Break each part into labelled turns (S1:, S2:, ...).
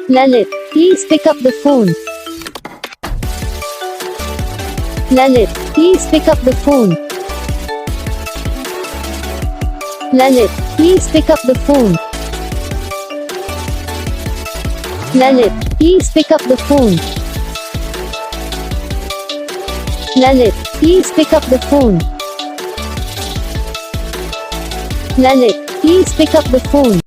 S1: Lalit, please pick up the phone. Lalit, please pick up the phone. Lalit, please pick up the phone. Lalit, please pick up the phone. Lalit, please pick up the phone. Lalit, please pick up the phone.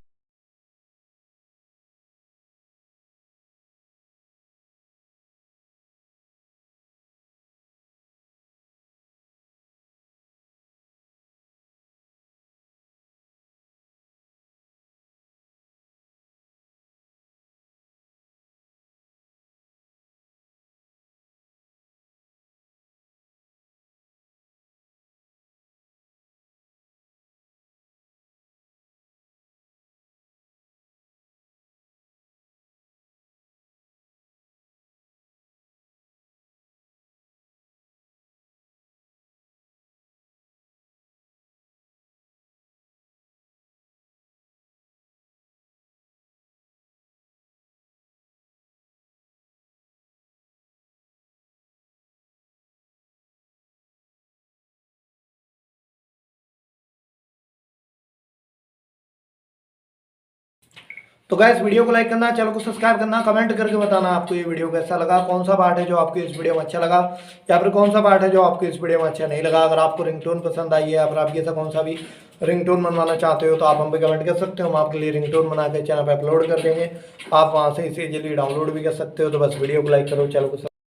S2: तो gas video को like करना, channel को subscribe करना, comment करके बताना आपको ये video कैसा लगा, कौन सा पार्ट है जो आपको इस वीडियो में अच्छा लगा या फिर कौन सा पार्ट है जो आपको इस वीडियो में अच्छा नहीं लगा। अगर आपको रिंगटोन पसंद आई है या फिर आप ऐसा कौन सा भी रिंगटोन बनवाना चाहते हो तो आप हम पे कमेंट कर सकते हो, हम आपके लिए रिंगटोन बना के चैनल पर अपलोड कर देंगे। आप वहाँ से इसे इजीली डाउनलोड भी कर सकते हो। तो बस वीडियो को लाइक करो, चैनल को